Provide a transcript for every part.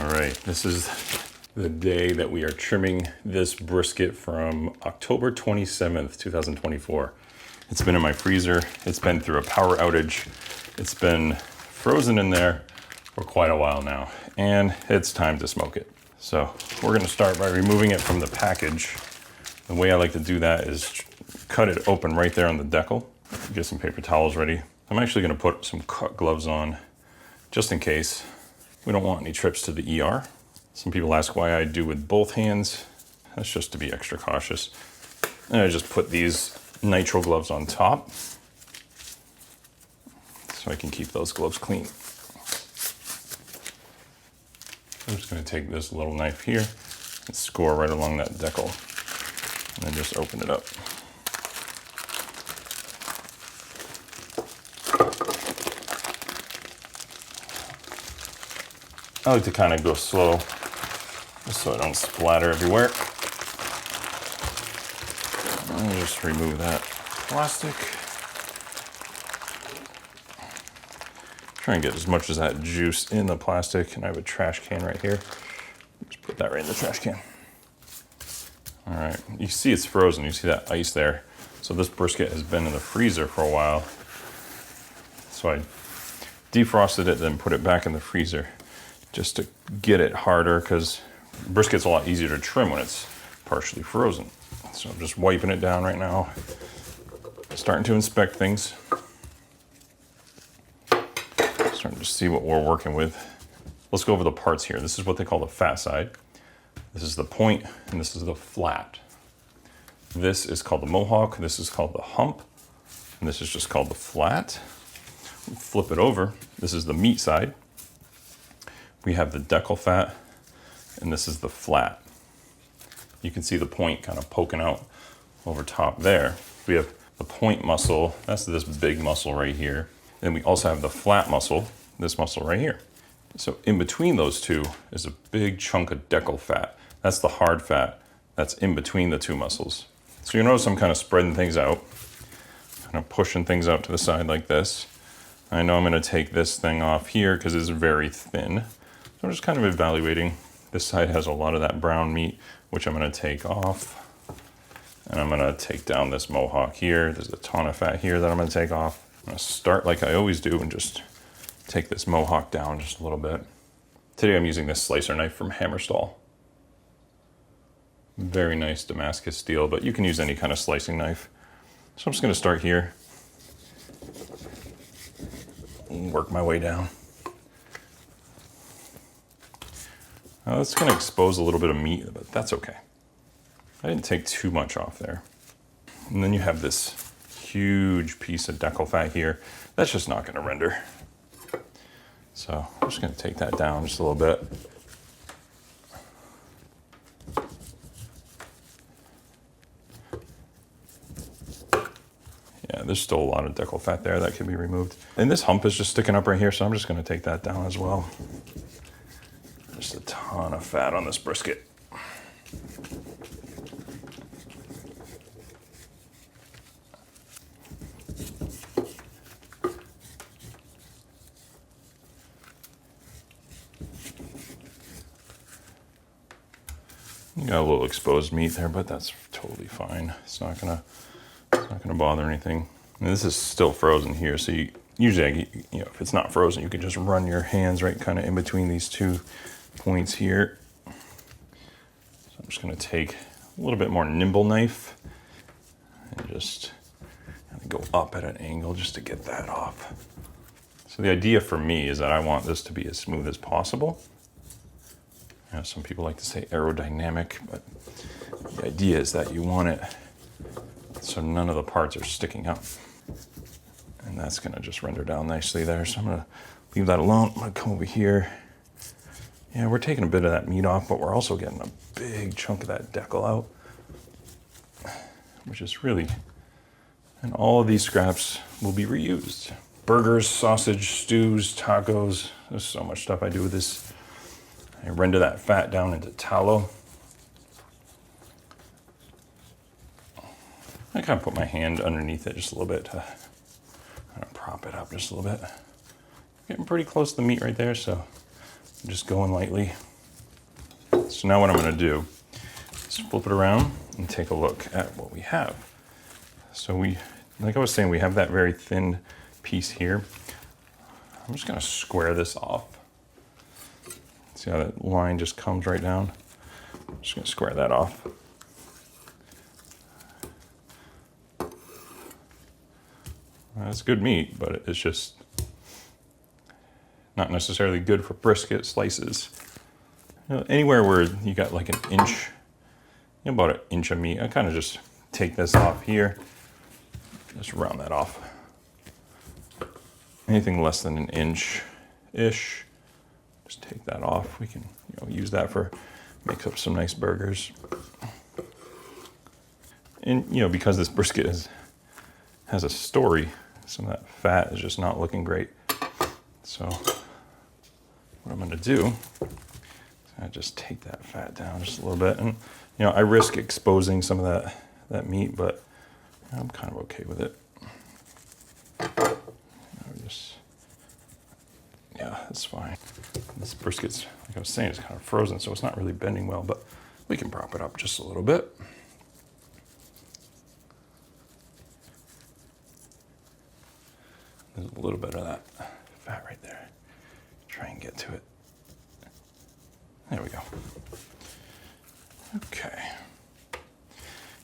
All right, this is the day that we are trimming this brisket from October 27th, 2024. It's been in my freezer. It's been through a power outage. It's been frozen in there for quite a while now, and it's time to smoke it. So we're gonna start by removing it from the package. The way I like to do that is cut it open right there on the deckle. Get some paper towels ready. I'm actually gonna put some cut gloves on just in case. We don't want any trips to the ER. Some people ask why I do with both hands. That's just to be extra cautious. And I just put these nitrile gloves on top so I can keep those gloves clean. I'm just gonna take this little knife here and score right along that deckle and then just open it up. I like to kind of go slow just so I don't splatter everywhere. Let me just remove that plastic. Try and get as much of that juice in the plastic, and I have a trash can right here. Just put that right in the trash can. All right, you see it's frozen. You see that ice there. So this brisket has been in the freezer for a while. So I defrosted it, then put it back in the freezer just to get it harder, because brisket's a lot easier to trim when it's partially frozen. So I'm just wiping it down right now, starting to inspect things. Starting to see what we're working with. Let's go over the parts here. This is what they call the fat side. This is the point, and this is the flat. This is called the mohawk, this is called the hump, and this is just called the flat. Flip it over, this is the meat side. We have the deckle fat, and this is the flat. You can see the point kind of poking out over top there. We have the point muscle, that's this big muscle right here. Then we also have the flat muscle, this muscle right here. So in between those two is a big chunk of deckle fat. That's the hard fat that's in between the two muscles. So you notice I'm kind of spreading things out, kind of pushing things out to the side like this. I know I'm gonna take this thing off here because it's very thin. So I'm just kind of evaluating. This side has a lot of that brown meat, which I'm gonna take off. And I'm gonna take down this mohawk here. There's a ton of fat here that I'm gonna take off. I'm gonna start like I always do and just take this mohawk down just a little bit. Today I'm using this slicer knife from Hammer Stahl. Very nice Damascus steel, but you can use any kind of slicing knife. So I'm just gonna start here and work my way down. Now that's gonna expose a little bit of meat, but that's okay. I didn't take too much off there. And then you have this huge piece of deckle fat here. That's just not gonna render. So I'm just gonna take that down just a little bit. Yeah, there's still a lot of deckle fat there that can be removed. And this hump is just sticking up right here, so I'm just gonna take that down as well. Just a ton of fat on this brisket. You got a little exposed meat there, but that's totally fine. It's not gonna bother anything. And this is still frozen here, so usually, if it's not frozen, you can just run your hands right kind of in between these two points here. So I'm just gonna take a little bit more nimble knife and just kind of go up at an angle just to get that off. So the idea for me is that I want this to be as smooth as possible. Some people like to say aerodynamic, but the idea is that you want it so none of the parts are sticking up. And that's gonna just render down nicely there. So I'm gonna leave that alone. I'm gonna come over here. Yeah, we're taking a bit of that meat off, but we're also getting a big chunk of that deckle out, which is really, and all of these scraps will be reused. Burgers, sausage, stews, tacos, there's so much stuff I do with this. I render that fat down into tallow. I kind of put my hand underneath it just a little bit to kind of prop it up just a little bit. Getting pretty close to the meat right there, so I'm just going lightly. So now what I'm gonna do is flip it around and take a look at what we have. So like I was saying, we have that very thin piece here. I'm just gonna square this off. See how that line just comes right down? I'm just gonna square that off. That's good meat, but it's just not necessarily good for brisket slices. You know, anywhere where you got like an inch, about an inch of meat, I kind of just take this off here, just round that off. Anything less than an inch-ish, just take that off. We can use that for, make up some nice burgers. And because this brisket has a story, some of that fat is just not looking great. So what I'm gonna do is I just take that fat down just a little bit. And I risk exposing some of that meat, but I'm kind of okay with it. Yeah, that's fine. This brisket's, like I was saying, it's kind of frozen, so it's not really bending well, but we can prop it up just a little bit. There's a little bit of that fat right there. Try and get to it. There we go. Okay.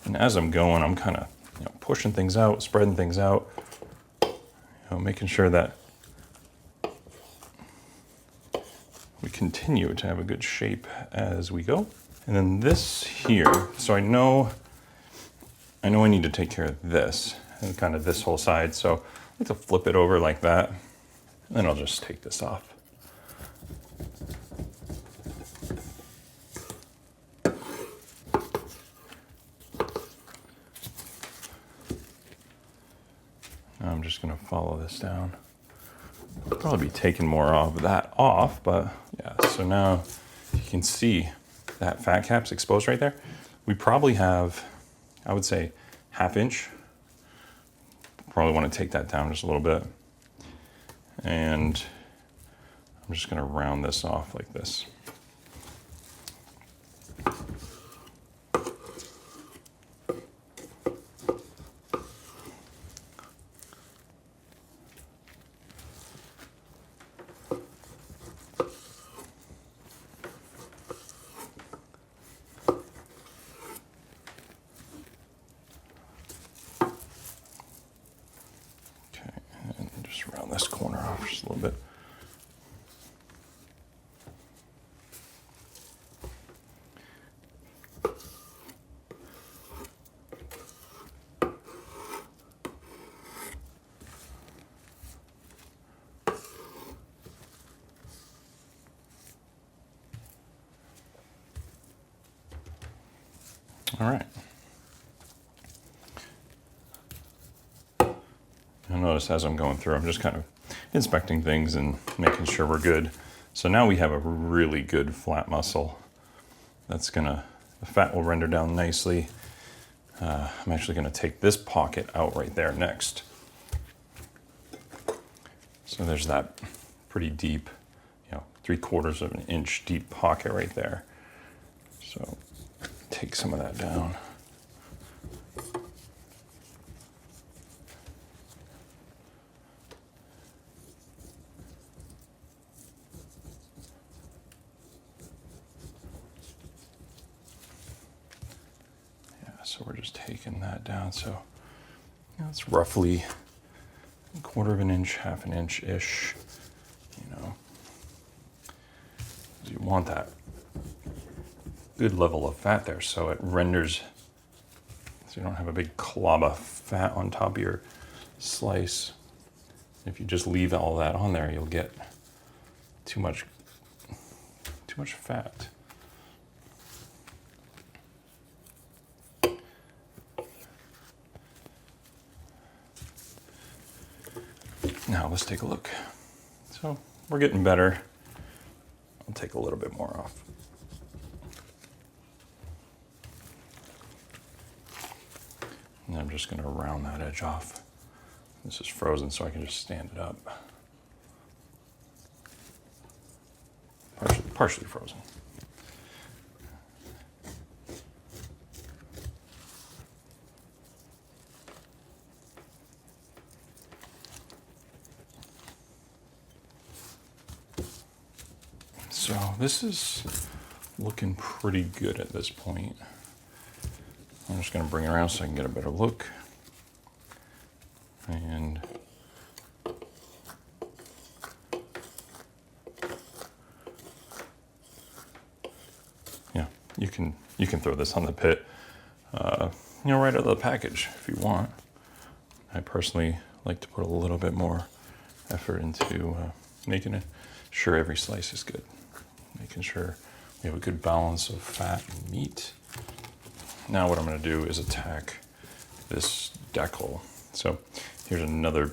And as I'm going, I'm kind of pushing things out, spreading things out, making sure that we continue to have a good shape as we go. And then this here, so I know I need to take care of this and kind of this whole side. So I like to flip it over like that. And then I'll just take this off. Now I'm just gonna follow this down. I'll probably be taking more of that off, but yeah, so now you can see that fat cap's exposed right there. We probably have, I would say, 1/2 inch. Probably want to take that down just a little bit. And I'm just gonna round this off like this. Round this corner off just a little bit. All right. You'll notice as I'm going through, I'm just kind of inspecting things and making sure we're good. So now we have a really good flat muscle. That's the fat will render down nicely. I'm actually gonna take this pocket out right there next. So there's that pretty deep, 3/4 of an inch deep pocket right there. So take some of that down. So we're just taking that down. So it's roughly 1/4 of an inch, 1/2 an inch-ish, You want that good level of fat there so it renders, so you don't have a big glob of fat on top of your slice. If you just leave all that on there, you'll get too much fat. Now let's take a look. So we're getting better. I'll take a little bit more off. And I'm just gonna round that edge off. This is frozen, so I can just stand it up. Partially frozen. So this is looking pretty good at this point. I'm just gonna bring it around so I can get a better look. And yeah, you can throw this on the pit, right out of the package if you want. I personally like to put a little bit more effort into making sure every slice is good, making sure we have a good balance of fat and meat. Now what I'm going to do is attack this deckle. So here's another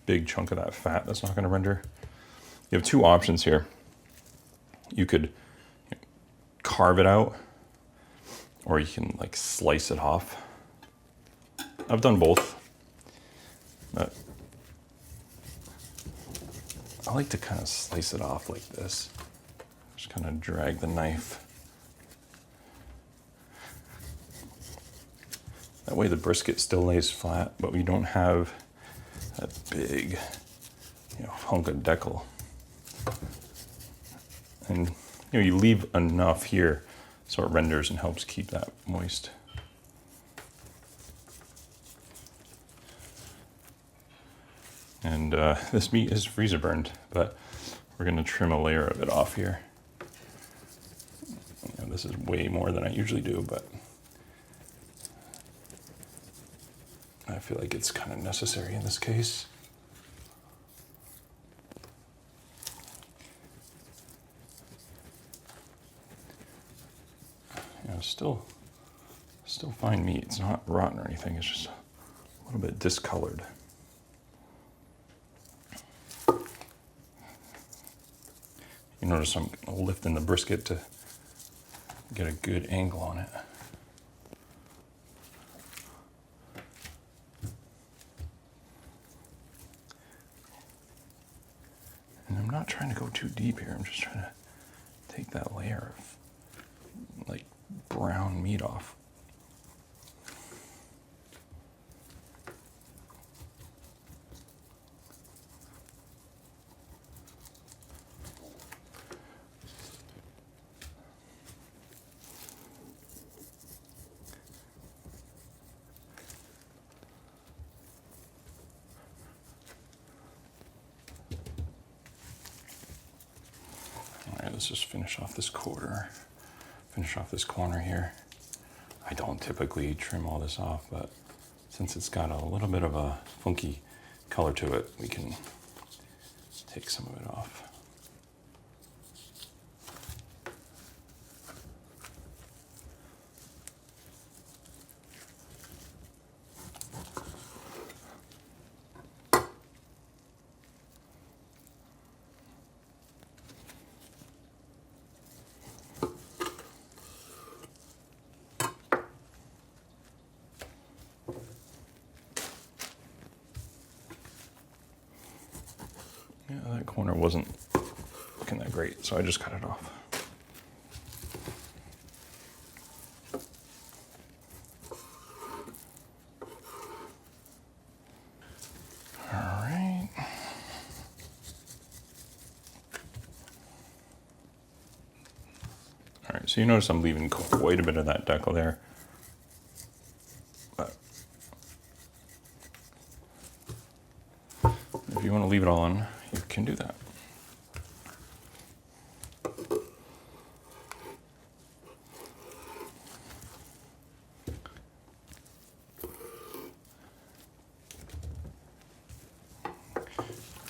big chunk of that fat that's not going to render. You have two options here. You could carve it out, or you can like slice it off. I've done both, but I like to kind of slice it off like this. Just kind of drag the knife. That way the brisket still lays flat, but we don't have that big, hunk of deckle. And you leave enough here so it renders and helps keep that moist. And this meat is freezer burned, but we're gonna trim a layer of it off here. This is way more than I usually do, but I feel like it's kind of necessary in this case. Still fine meat. It's not rotten or anything. It's just a little bit discolored. You notice I'm lifting the brisket to get a good angle on it. And I'm not trying to go too deep here. I'm just trying to take that layer of like brown meat off. All right, let's just finish off this corner here. I don't typically trim all this off, but since it's got a little bit of a funky color to it, we can take some of it off. Yeah, that corner wasn't looking that great, so I just cut it off. All right. All right, so you notice I'm leaving quite a bit of that deckle there. But if you want to leave it all on, you can do that.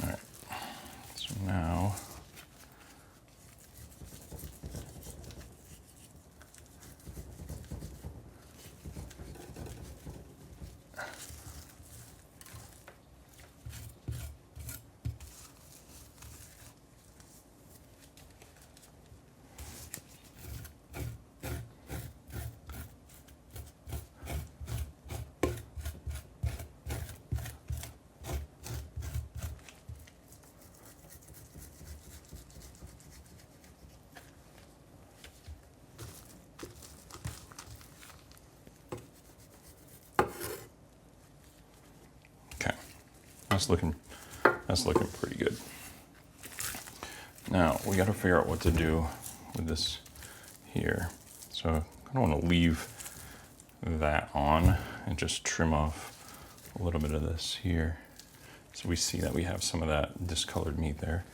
All right, so now that's looking pretty good. Now we got to figure out what to do with this here. So I don't want to leave that on and just trim off a little bit of this here. So we see that we have some of that discolored meat there.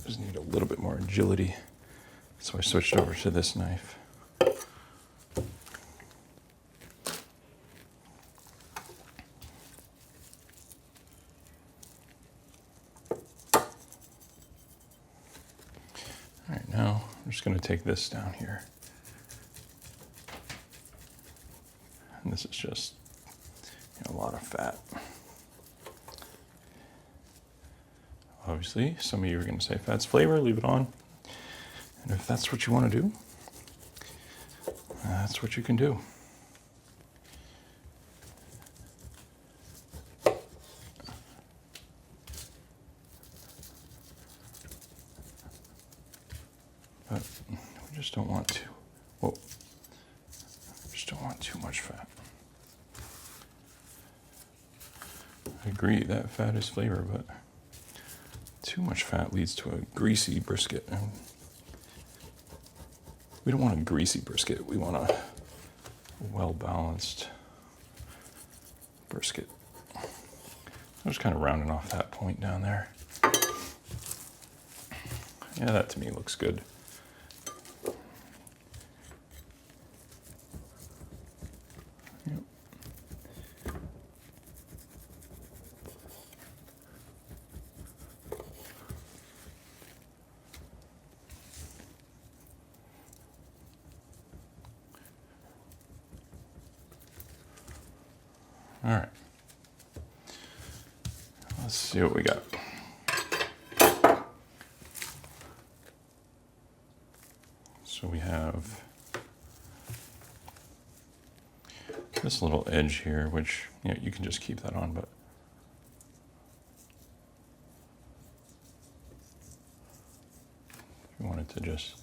Just need a little bit more agility. So I switched over to this knife. All right, now I'm just going to take this down here. And this is just a lot of fat. Obviously, some of you are going to say fat's flavor, leave it on. And if that's what you want to do, that's what you can do. But we just don't want to. Whoa. Just don't want too much fat. I agree that fat is flavor, but too much fat leads to a greasy brisket. And we don't want a greasy brisket. We want a well-balanced brisket. I'm just kind of rounding off that point down there. Yeah, that to me looks good. Yep. All right. Let's see what we got. So we have this little edge here, which you can just keep that on, but if you wanted to just,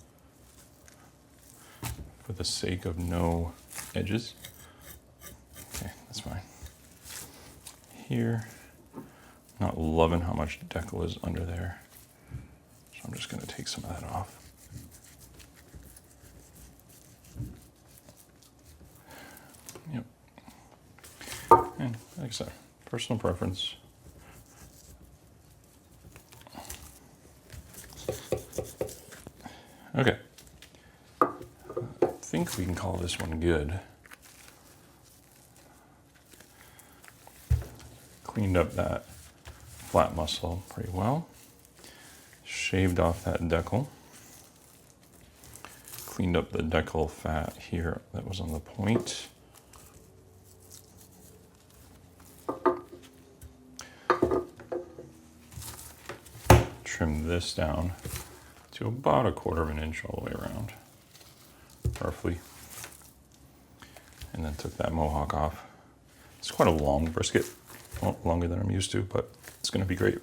for the sake of no edges, okay, that's fine. Here, not loving how much deckle is under there, so I'm just going to take some of that off. Yep. And like I said, personal preference. Okay. I think we can call this one good. Cleaned up that flat muscle pretty well. Shaved off that deckle. Cleaned up the deckle fat here that was on the point. Trim this down to about 1/4 inch all the way around, roughly. And then took that mohawk off. It's quite a long brisket, well, longer than I'm used to, but it's going to be great.